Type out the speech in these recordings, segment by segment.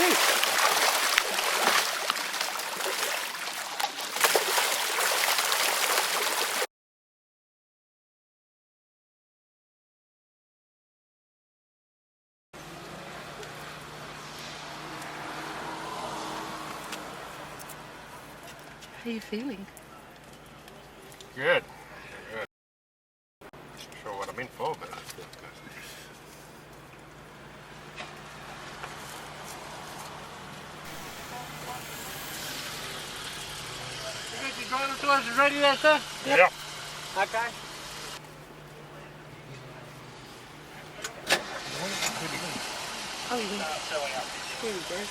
too. How are you feeling? Good. Good. Not sure what I'm in for, but that's good. You got your driver's license ready there, sir? Yep. Okay. Oh, yeah. Here he goes.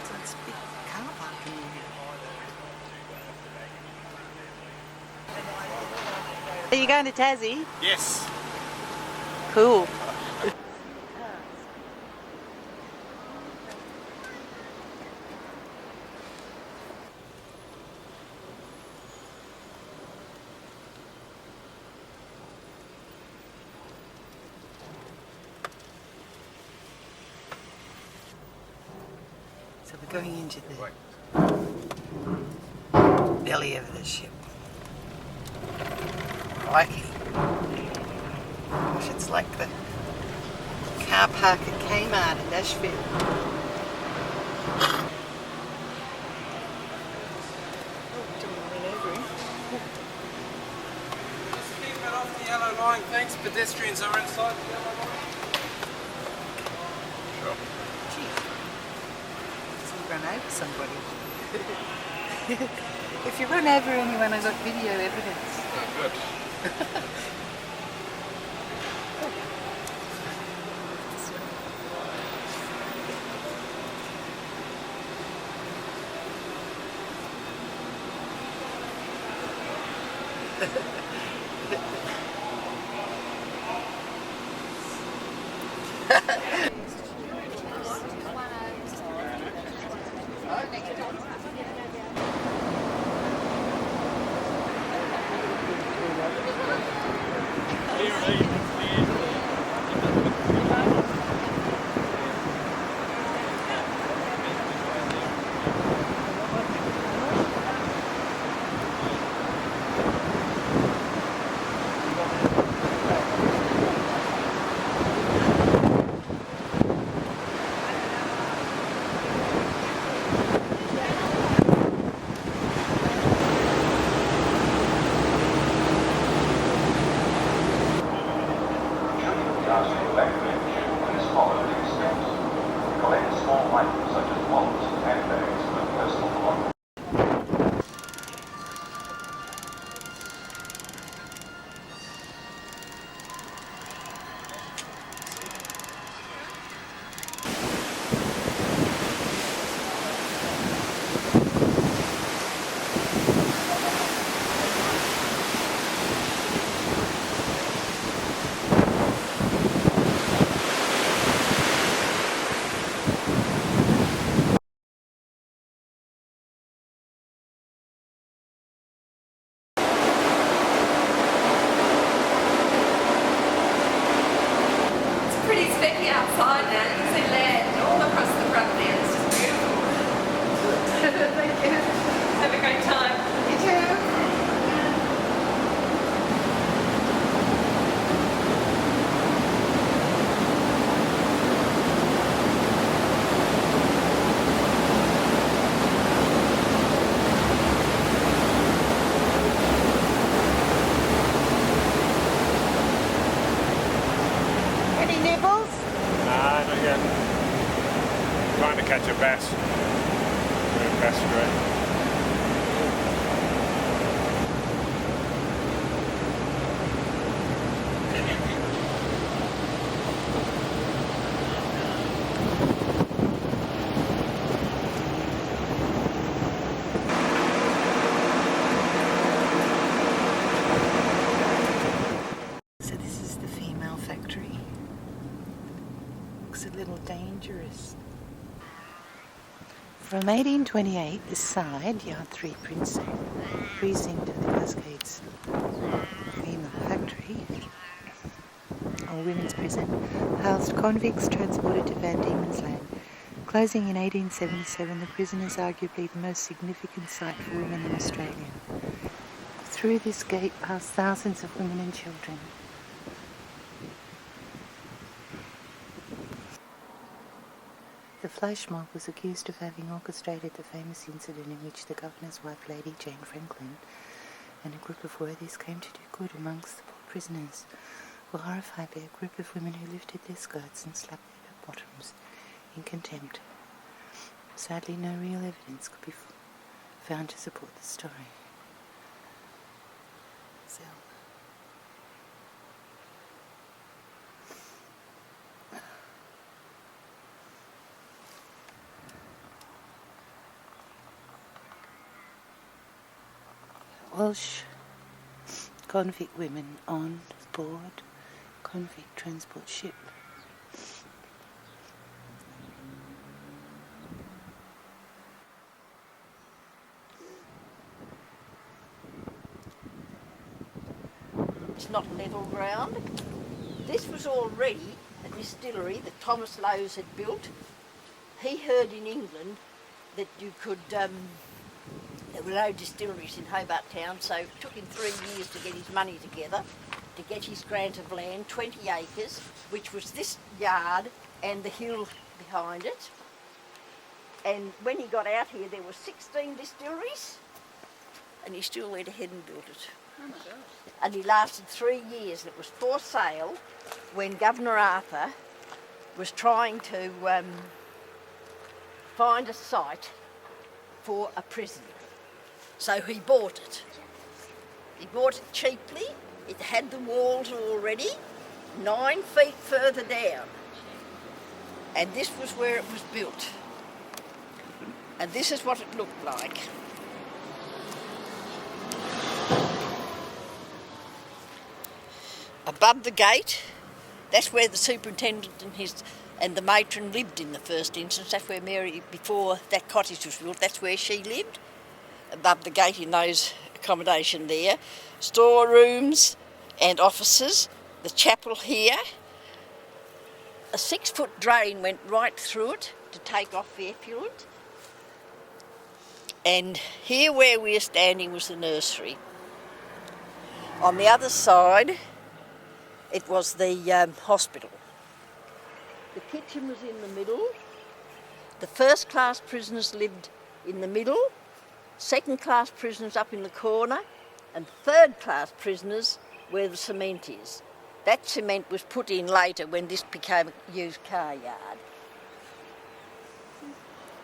So it's a big car park in here. Are you going to Tassie? Yes. Cool. So we're going into the belly of the ship. Crikey. Gosh, it's like the car park at Kmart in Nashville. Just keep it off the yellow line, thanks. Pedestrians are inside the yellow line. Sure. So you run over somebody. If you run over anyone, I've got video evidence. Oh, good. From 1828, this side, Yard 3 precinct of the Cascades Female Factory, or Women's Prison, housed convicts transported to Van Diemen's Land. Closing in 1877, the prison is arguably the most significant site for women in Australia. Through this gate passed thousands of women and children. The flash mob was accused of having orchestrated the famous incident in which the governor's wife, Lady Jane Franklin, and a group of worthies came to do good amongst the poor prisoners, were horrified by a group of women who lifted their skirts and slapped their bottoms in contempt. Sadly, no real evidence could be found to support the story. Welsh convict women on board convict transport ship. It's not level ground. This was already a distillery that Thomas Lowes had built. He heard in England that you could, there were no distilleries in Hobart Town, so it took him 3 years to get his money together, to get his grant of land, 20 acres, which was this yard and the hill behind it. And when he got out here, there were 16 distilleries, and he still went ahead and built it. Oh my gosh. And he lasted 3 years, and it was for sale when Governor Arthur was trying to find a site for a prison. So he bought it. He bought it cheaply. It had the walls already, 9 feet further down. And this was where it was built. And this is what it looked like. Above the gate, that's where the superintendent and the matron lived in the first instance. That's where Mary, before that cottage was built, that's where she lived. Above the gate in those accommodation there. Storerooms and offices. The chapel here. A 6-foot drain went right through it to take off the effluent. And here where we are standing was the nursery. On the other side, it was the hospital. The kitchen was in the middle. The first-class prisoners lived in the middle, second-class prisoners up in the corner, and third-class prisoners where the cement is. That cement was put in later when this became a used car yard.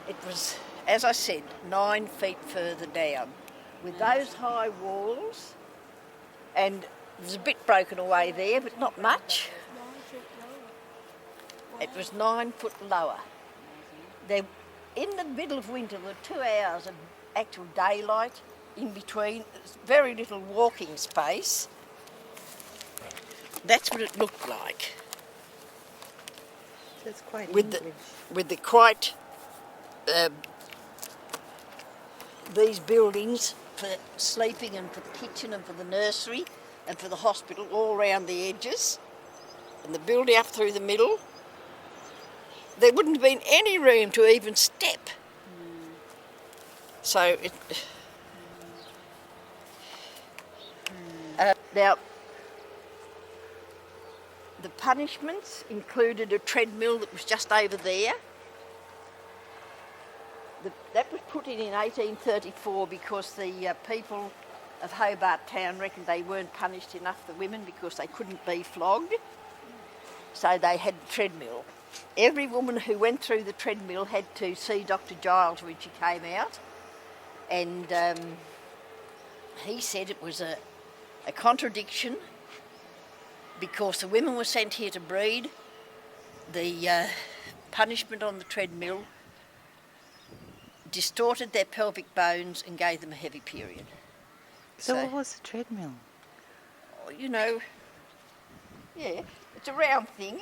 It was, as I said, 9 feet further down, with those high walls, and there's a bit broken away there, but not much. It was 9 foot lower. There, in the middle of winter, there were 2 hours of actual daylight in between. There's very little walking space. That's what it looked like. That's quite with English. With the quite these buildings for sleeping and for the kitchen and for the nursery and for the hospital all round the edges, and the building up through the middle. There wouldn't have been any room to even step. So it. Now, the punishments included a treadmill that was just over there. That was put in 1834 because the people of Hobart Town reckoned they weren't punished enough, the women, because they couldn't be flogged. So they had the treadmill. Every woman who went through the treadmill had to see Dr. Giles when she came out. And he said it was a contradiction because the women were sent here to breed. The punishment on the treadmill distorted their pelvic bones and gave them a heavy period. So what was the treadmill? You know, yeah, it's a round thing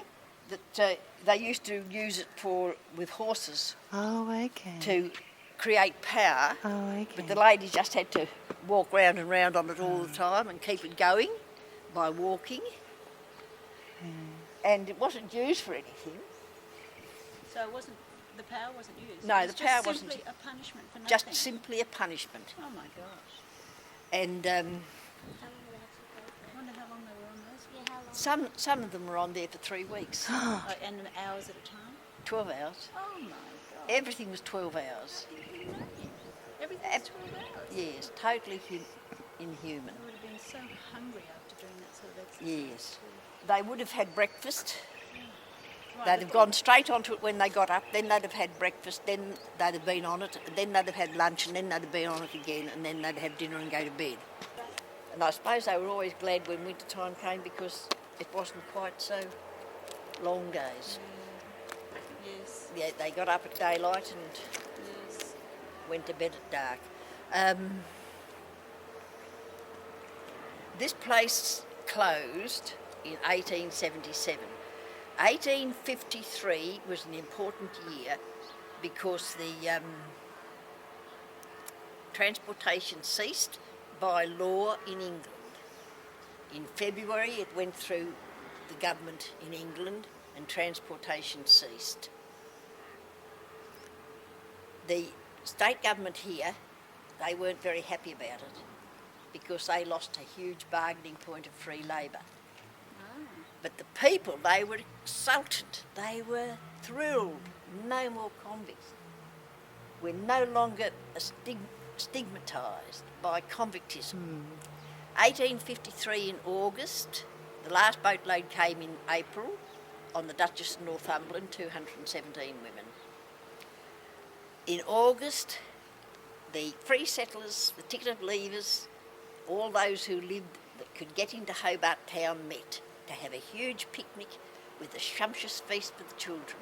that they used to use it for with horses. Oh, okay. To create power, Oh, but the okay. ladies just had to walk round and round on it all the time and keep it going by walking. And it wasn't used for anything. So it wasn't, the power wasn't used? No, it was the power just wasn't- simply a punishment for nothing? Just simply a punishment. Oh my gosh. And I wonder how long they were on those? Yeah, how long? some of them were on there for 3 weeks. Oh, and hours at a time? 12 hours. Oh my God. Everything was 12 hours. Everything was 12 hours? Yes, totally inhuman. They would have been so hungry after doing that sort of exercise. Yes. They would have had breakfast. Right, They'd have gone straight onto it when they got up, then they'd have had breakfast, then they'd have been on it, then they'd have had lunch, and then they'd have been on it again, and then they'd have dinner and go to bed. And I suppose they were always glad when winter time came because it wasn't quite so long days. Yes, Yeah, they got up at daylight and yes. went to bed at dark. This place closed in 1877. 1853 was an important year because the transportation ceased by law in England. In February it went through the government in England and transportation ceased. The state government here, they weren't very happy about it because they lost a huge bargaining point of free labour. But the people, they were exultant, they were thrilled, no more convicts. We're no longer stigmatised by convictism. 1853 in August, the last boatload came in April on the Duchess of Northumberland, 217 women. In August, the free settlers, the ticketed leavers, all those who lived that could get into Hobart town met to have a huge picnic with a sumptuous feast for the children.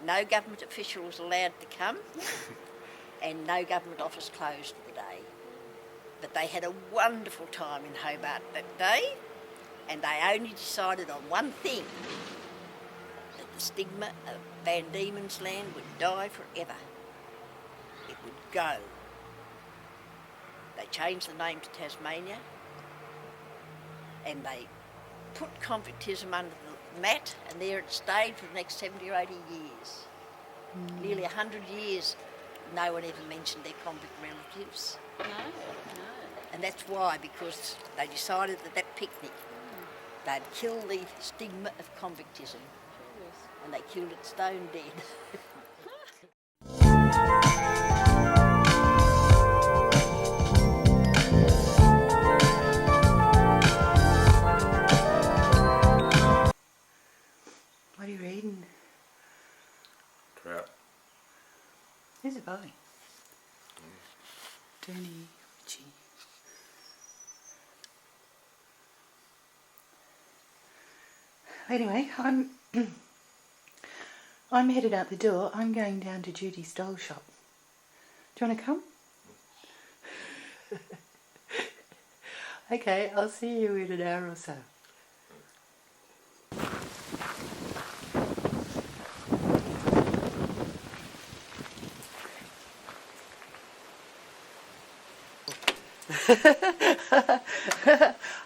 No government official was allowed to come and no government office closed for the day. But they had a wonderful time in Hobart that day and they only decided on one thing, that the stigma of Van Diemen's Land would die forever. It would go. They changed the name to Tasmania and they put convictism under the mat and there it stayed for the next 70 or 80 years. Nearly 100 years no one ever mentioned their convict relatives. No. And that's why, because they decided that that picnic, they'd kill the stigma of convictism and they killed it stone dead. What are you reading? Trout. Who's it by? Danny Ritchie. Anyway, I'm headed out the door. I'm going down to Judy's doll shop. Do you want to come? Okay, I'll see you in an hour or so.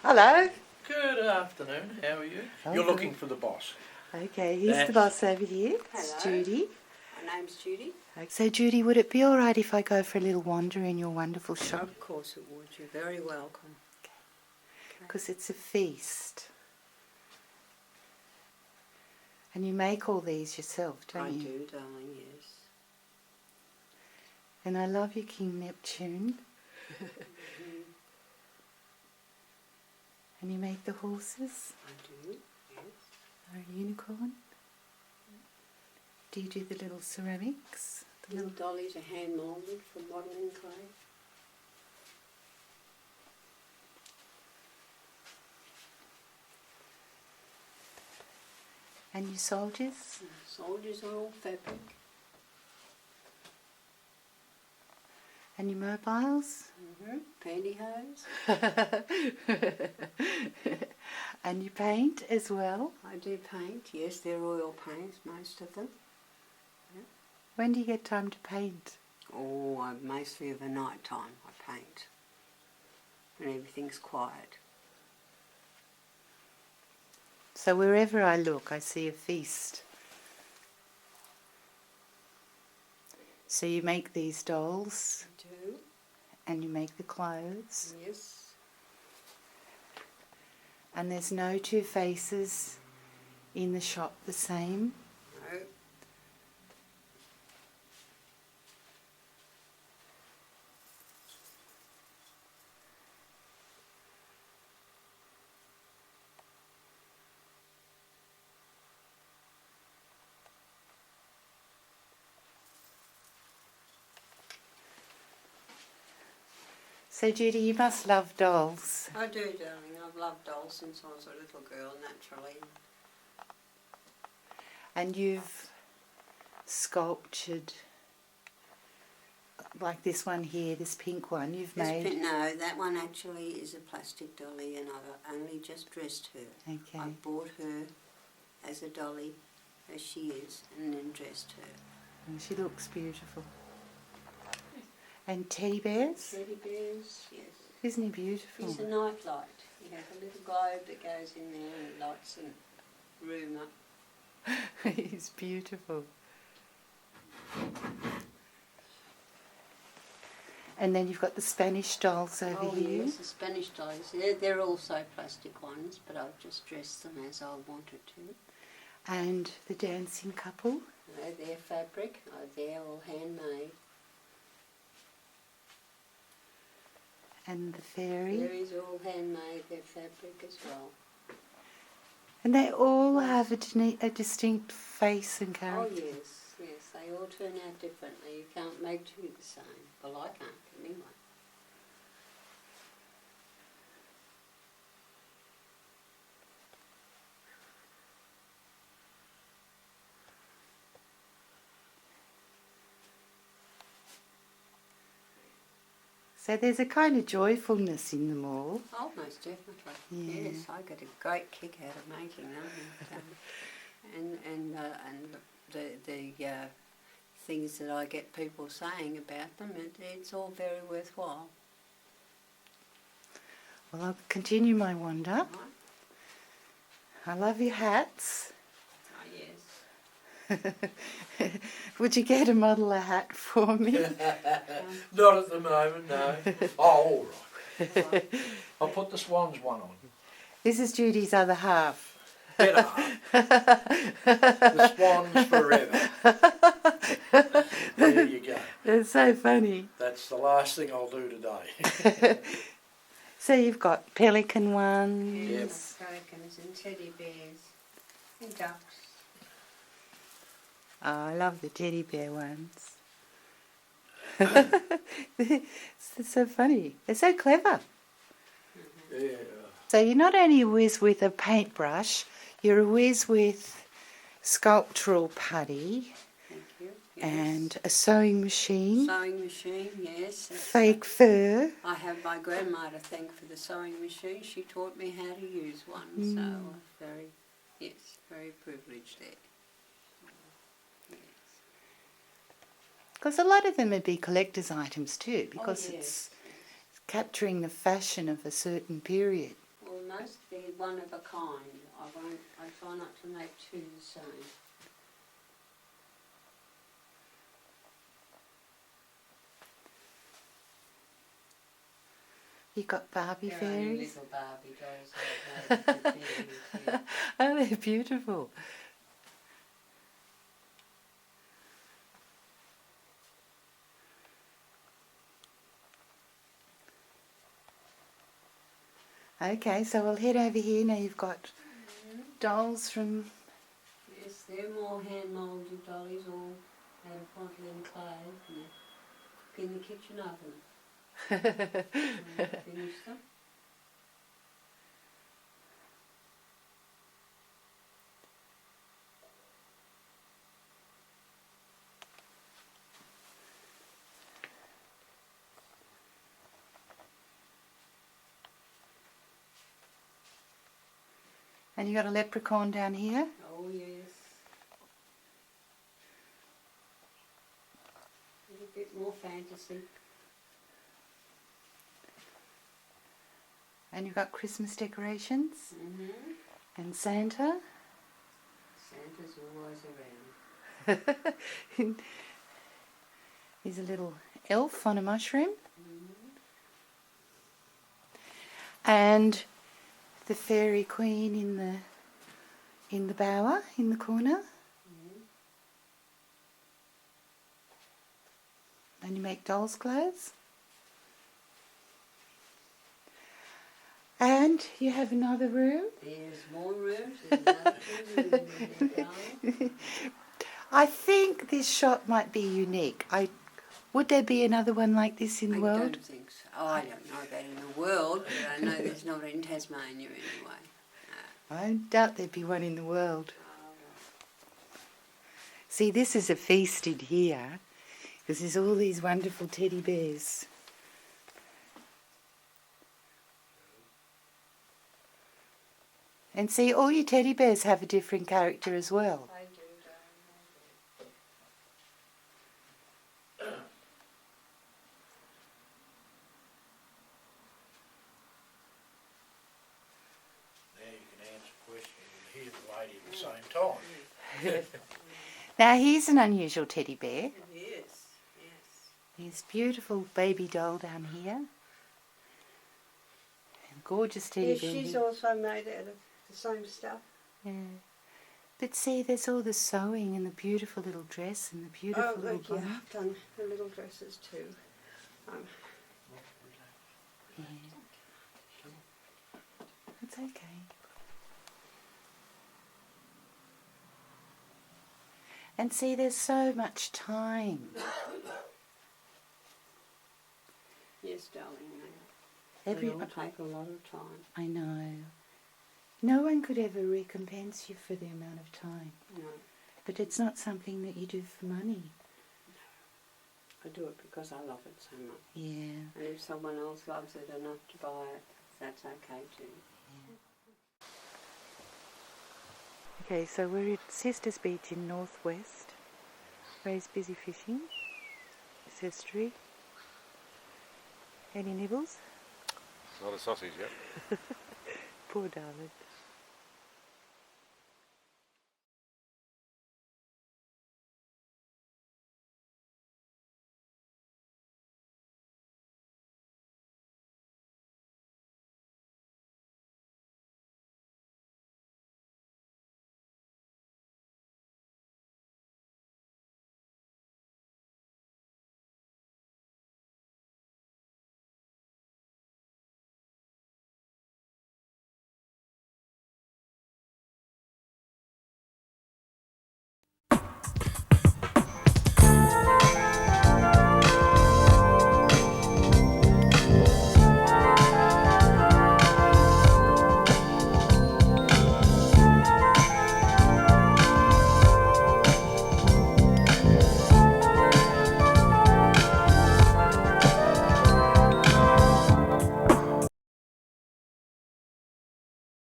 Hello. Good afternoon, how are you? You're looking for the boss. Okay, here's the boss over here. It's Hello. Judy. My name's Judy. So Judy, would it be all right if I go for a little wander in your wonderful shop? Of course it would. You're very welcome. Because it's a feast. And you make all these yourself, don't I you? do, darling, yes. And I love your King Neptune. And you make the horses? I do, yes. Or a unicorn? Do you do the little ceramics? The Little dollies are hand moulded from modelling clay. And your soldiers? Soldiers are all fabric. And your mobiles? Pantyhose. And you paint as well? I do paint, yes, they're oil paints, most of them. When do you get time to paint? or mostly of a night time I paint. When everything's quiet. So wherever I look, I see a feast. So you make these dolls, I do. and you make the clothes, Yes. and there's no two faces in the shop the same. No. So Judy, you must love dolls. I do, darling. I've loved dolls since I was a little girl, naturally. And you've sculptured, like this one here, this pink one you've made. No, that one actually is a plastic dolly, and I've only just dressed her. Okay. I bought her as a dolly, as she is, and then dressed her. And she looks beautiful. And teddy bears? Teddy bears, yes. Isn't he beautiful? He's a night light. He has a little globe that goes in there and lights the room up. He's beautiful. And then you've got the Spanish dolls over here. Yes, the Spanish dolls. They're also plastic ones, but I've just dressed them as I wanted to. And the dancing couple. They're fabric. They're all handmade. And the fairy. Fairies are all handmade. They're fabric as well. And they all have a distinct face and Oh character. yes, yes. They all turn out differently. You can't make two the same. Well, I can't anyway. So there's a kind of joyfulness in them all. Oh, most definitely. Yeah. Yes, I get a great kick out of making them, and the things that I get people saying about them. It's all very worthwhile. Well, I'll continue my wander. Right? I love your hats. Oh yes. Would you get a model a hat for me? Not at the moment, no. Oh, all right. I'll put the swans one on. This is Judy's other half. Better half. The swans forever. There you go. It's so funny. That's the last thing I'll do today. So you've got pelican ones. Yes, pelicans and teddy bears and ducks. Oh, I love the teddy bear ones. It's so funny. They're so clever. Yeah. So you're not only a whiz with a paintbrush, you're a whiz with sculptural putty Thank you. Yes. and a sewing machine, Sewing machine, yes. fake fur. I have my grandma to thank for the sewing machine. She taught me how to use one, so I was very privileged there. Yes. Because a lot of them would be collector's items too, because yes. it's capturing the fashion of a certain period. Well, mostly one of a kind. I try not to make two the same. You got Barbie They're only fairies. little Barbie dolls I've made for fairies, yeah. Oh, they're beautiful. Okay, so we'll head over here. Now you've got dolls from... Yes, they're more hand-moulded dollies, all out of porcelain clay, and they cook in the kitchen oven. Finish them. And you got a leprechaun down here. Oh yes. A little bit more dancing. And you've got Christmas decorations Mm-hmm. and Santa. Santa's always around. He's a little elf on a mushroom. And the fairy queen in the bower, in the corner. And you make dolls' clothes. And you have another room. There's more rooms. There's another 2 rooms in there, darling. I think this shop might be unique. Would there be another one like this in the I world? don't think so. Oh, I don't know about in the world, but I know there's not in Tasmania anyway. I doubt there'd be one in the world. See, this is a feasted here, because there's all these wonderful teddy bears. And see, all your teddy bears have a different character as well. I do, Now you can answer questions and hear the lady at the same time. Now, he's an unusual teddy bear. Yes, yes. He's a beautiful baby doll down here. And gorgeous teddy Yes, bear. she's here. also made out of the same stuff. Yeah. But see, there's all the sewing and the beautiful little dress and the beautiful little yeah, bonnet. I've done the little dresses too. Yeah. It's okay. And see, there's so much time. Yes, darling. They all take a lot of time. I know. No one could ever recompense you for the amount of time. No, But it's not something that you do for money. I do it because I love it so much. Yeah. And if someone else loves it enough to buy it, that's okay too. Okay, so we're at Sisters Beach in Northwest. Ray's busy fishing. His history. Any nibbles? Not a sausage yet. Poor darling.